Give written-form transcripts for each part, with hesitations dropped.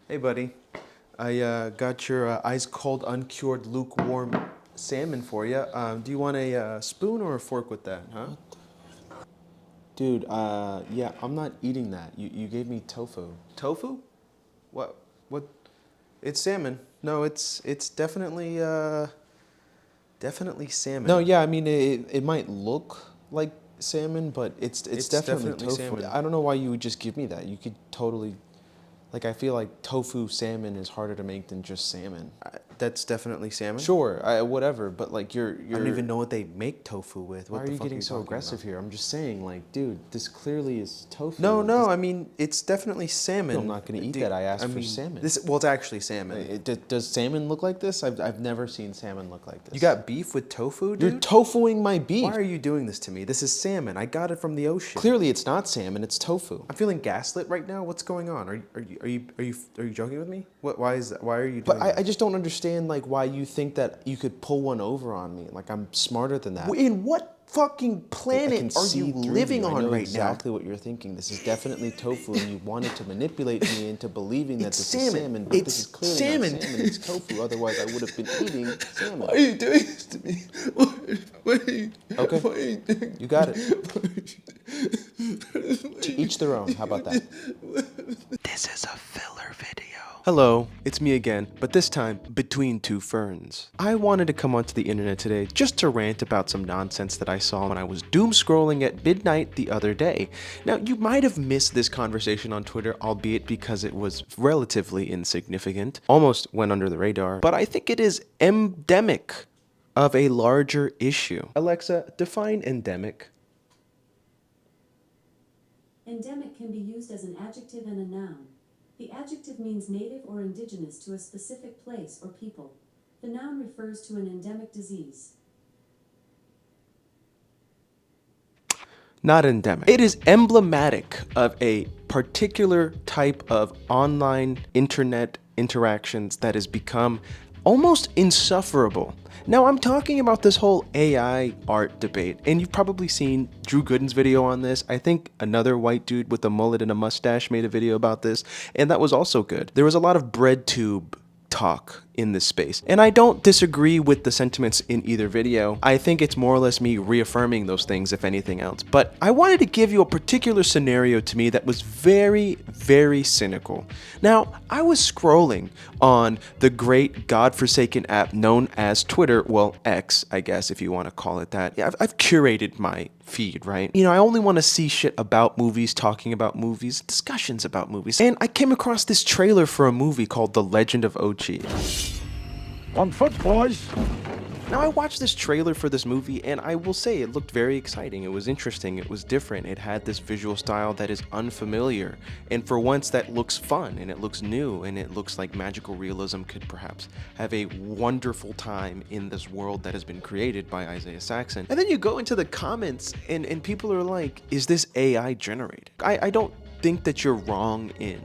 Hey, buddy. I got your ice cold, uncured, lukewarm salmon for you. Do you want a spoon or a fork with that, huh? Dude, yeah, I'm not eating that. You gave me tofu. Tofu? What? What? It's salmon. No, it's definitely definitely salmon. No, yeah, I mean it might look like salmon, but it's definitely tofu. Salmon. I don't know why you would just give me that. You could totally. Like, I feel like tofu salmon is harder to make than just salmon. That's definitely salmon? Sure, whatever, but like you're... I don't even know what they make tofu with. Why are you getting so aggressive here? I'm just saying, like, dude, this clearly is tofu. No, I mean, it's definitely salmon. I'm not gonna eat that. I asked for salmon. Well, it's actually salmon. Does salmon look like this? I've never seen salmon look like this. You got beef with tofu, dude? You're tofuing my beef. Why are you doing this to me? This is salmon. I got it from the ocean. Clearly it's not salmon, it's tofu. I'm feeling gaslit right now. What's going on? Are you joking with me? Why is that? Why are you doing that? But I just don't understand, like, why you think that you could pull one over on me. Like, I'm smarter than that. In what fucking planet are you living on right now? I know exactly what you're thinking. This is definitely tofu, and you wanted to manipulate me into believing that this is salmon. But this is clearly not salmon. It's tofu. Otherwise, I would have been eating salmon. Why are you doing this to me? Okay. Why are you doing you got it. To each their own. How about that? This is a filler video. Hello, it's me again, but this time between two ferns. I wanted to come onto the internet today just to rant about some nonsense that I saw when I was doom scrolling at midnight the other day. Now, you might have missed this conversation on Twitter, albeit because it was relatively insignificant, almost went under the radar, but I think it is endemic of a larger issue. Alexa, define endemic. Endemic can be used as an adjective and a noun. The adjective means native or indigenous to a specific place or people. The noun refers to an endemic disease. Not endemic. It is emblematic of a particular type of online internet interactions that has become almost insufferable. Now, I'm talking about this whole AI art debate, and you've probably seen Drew Gooden's video on this. I think another white dude with a mullet and a mustache made a video about this, and that was also good. There was a lot of breadtube talk in this space, and I don't disagree with the sentiments in either video. I think it's more or less me reaffirming those things, if anything else. But I wanted to give you a particular scenario to me that was very, very cynical. Now, I was scrolling on the great godforsaken app known as Twitter, well, X, I guess, if you want to call it that. Yeah, I've curated my feed, right? You know, I only want to see shit about movies, talking about movies, discussions about movies. And I came across this trailer for a movie called The Legend of Ochi. On foot, boys! Now, I watched this trailer for this movie, and I will say it looked very exciting. It was interesting. It was different. It had this visual style that is unfamiliar. And for once, that looks fun, and it looks new, and it looks like magical realism could perhaps have a wonderful time in this world that has been created by Isaiah Saxon. And then you go into the comments, and people are like, is this AI generated? I don't think that you're wrong in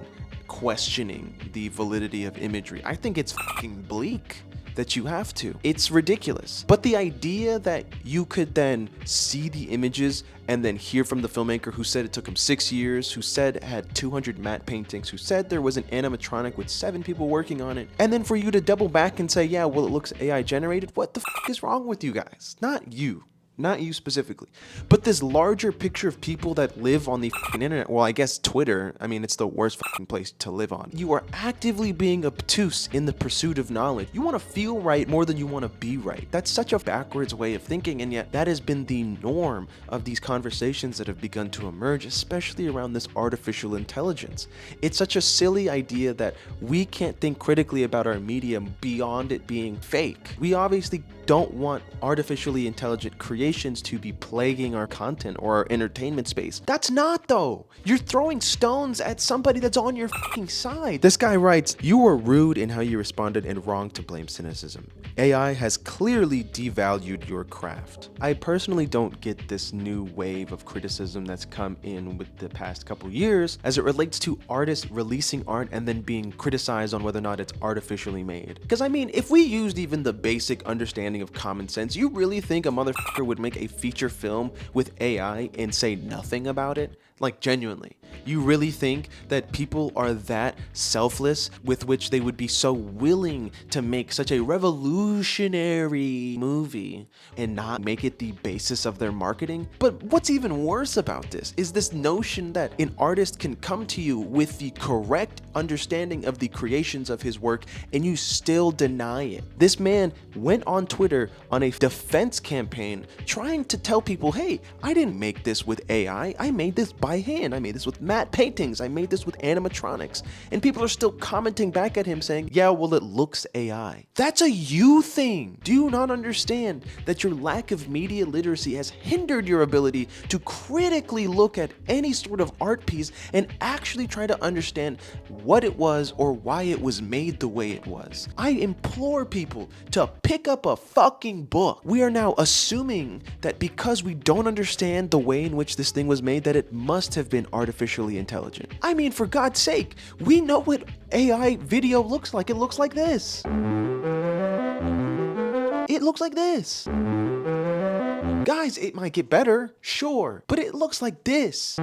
questioning the validity of imagery. I think it's fucking bleak that you have to. It's ridiculous. But the idea that you could then see the images and then hear from the filmmaker who said it took him 6 years, who said it had 200 matte paintings, who said there was an animatronic with 7 people working on it, and then for you to double back and say, yeah, well, it looks AI generated, what the fuck is wrong with you guys? Not you. Not you specifically, but this larger picture of people that live on the fucking internet. Well, I guess Twitter, I mean, it's the worst fucking place to live on. You are actively being obtuse in the pursuit of knowledge. You want to feel right more than you want to be right. That's such a backwards way of thinking, and yet that has been the norm of these conversations that have begun to emerge, especially around this artificial intelligence. It's such a silly idea that we can't think critically about our media beyond it being fake. We obviously don't want artificially intelligent creations to be plaguing our content or our entertainment space. That's not, though. You're throwing stones at somebody that's on your fucking side. This guy writes, you were rude in how you responded and wrong to blame cynicism. AI has clearly devalued your craft. I personally don't get this new wave of criticism that's come in with the past couple years as it relates to artists releasing art and then being criticized on whether or not it's artificially made. Because I mean, if we used even the basic understanding of common sense, you really think a motherfucker would make a feature film with AI and say nothing about it? Like, genuinely. You really think that people are that selfless with which they would be so willing to make such a revolutionary movie and not make it the basis of their marketing? But what's even worse about this is this notion that an artist can come to you with the correct understanding of the creations of his work and you still deny it. This man went on Twitter on a defense campaign trying to tell people, hey, I didn't make this with AI. I made this by hand. I made this with matte paintings. I made this with animatronics. And people are still commenting back at him saying, yeah, well, it looks AI. That's a you thing. Do you not understand that your lack of media literacy has hindered your ability to critically look at any sort of art piece and actually try to understand what it was or why it was made the way it was? I implore people to pick up a fucking book. We are now assuming that because we don't understand the way in which this thing was made, that it must have been artificially intelligent. I mean, for God's sake, we know what AI video looks like. It looks like this. It looks like this. Guys, it might get better, sure, but it looks like this.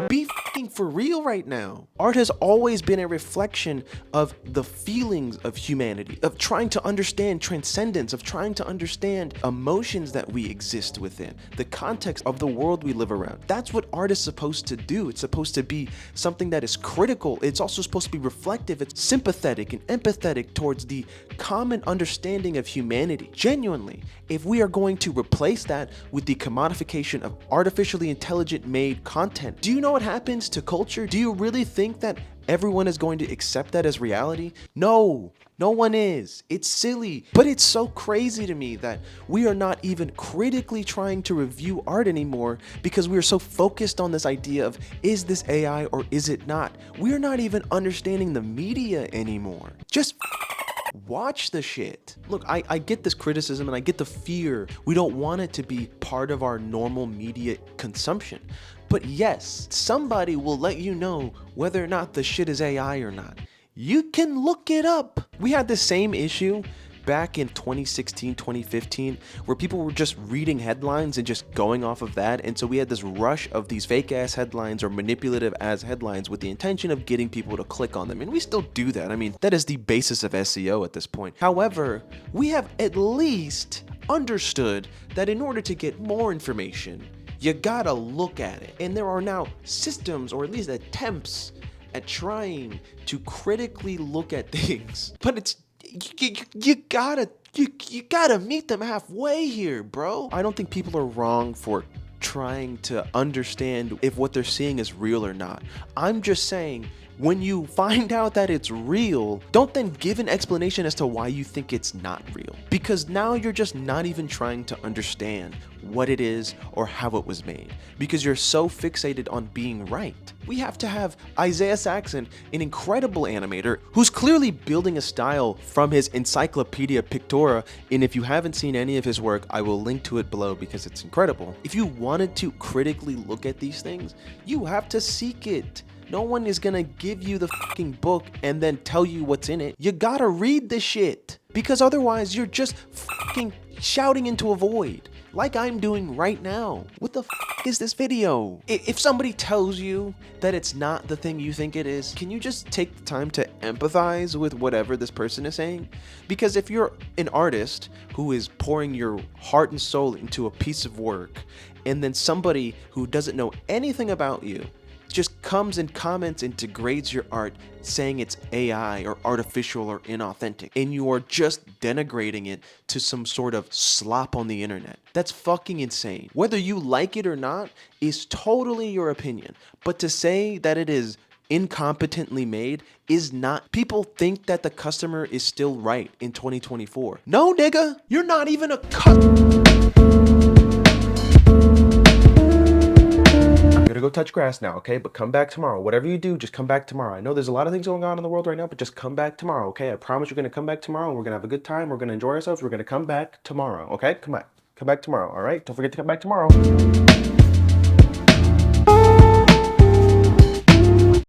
Be fucking for real right now. Art has always been a reflection of the feelings of humanity, of trying to understand transcendence, of trying to understand emotions that we exist within, the context of the world we live around. That's what art is supposed to do. It's supposed to be something that is critical. It's also supposed to be reflective. It's sympathetic and empathetic towards the common understanding of humanity. Genuinely, if we are going to replace that with the commodification of artificially intelligent made content, do you know what happens to culture? Do you really think that everyone is going to accept that as reality? No, no one is. It's silly, but it's so crazy to me that we are not even critically trying to review art anymore because we are so focused on this idea of, is this AI or is it not? We are not even understanding the media anymore. Just watch the shit. Look, I get this criticism and I get the fear. We don't want it to be part of our normal media consumption. But yes, somebody will let you know whether or not the shit is AI or not. You can look it up. We had the same issue back in 2016, 2015, where people were just reading headlines and just going off of that. And so we had this rush of these fake ass headlines or manipulative ass headlines with the intention of getting people to click on them. And we still do that. I mean, that is the basis of SEO at this point. However, we have at least understood that in order to get more information, you gotta look at it. And there are now systems, or at least attempts at trying to critically look at things. But it's you gotta meet them halfway here, bro. I don't think people are wrong for trying to understand if what they're seeing is real or not. I'm just saying, when you find out that it's real, don't then give an explanation as to why you think it's not real. Because now you're just not even trying to understand what it is or how it was made. Because you're so fixated on being right. We have to have Isaiah Saxon, an incredible animator who's clearly building a style from his Encyclopedia Pictora. And if you haven't seen any of his work, I will link to it below because it's incredible. If you wanted to critically look at these things, you have to seek it. No one is gonna give you the fucking book and then tell you what's in it. You gotta read the shit, because otherwise you're just fucking shouting into a void, like I'm doing right now. What the fuck is this video? If somebody tells you that it's not the thing you think it is, can you just take the time to empathize with whatever this person is saying? Because if you're an artist who is pouring your heart and soul into a piece of work, and then somebody who doesn't know anything about you just comes and comments and degrades your art, saying it's AI or artificial or inauthentic, and you are just denigrating it to some sort of slop on the internet. That's fucking insane. Whether you like it or not is totally your opinion, but to say that it is incompetently made is not. People think that the customer is still right in 2024. No, nigga, you're not even a Go touch grass now, okay? But come back tomorrow. Whatever you do, just come back tomorrow. I know there's a lot of things going on in the world right now, but just come back tomorrow, okay? I promise you're gonna come back tomorrow and we're gonna have a good time. We're gonna enjoy ourselves. We're gonna come back tomorrow, okay? Come back tomorrow, all right? Don't forget to come back tomorrow.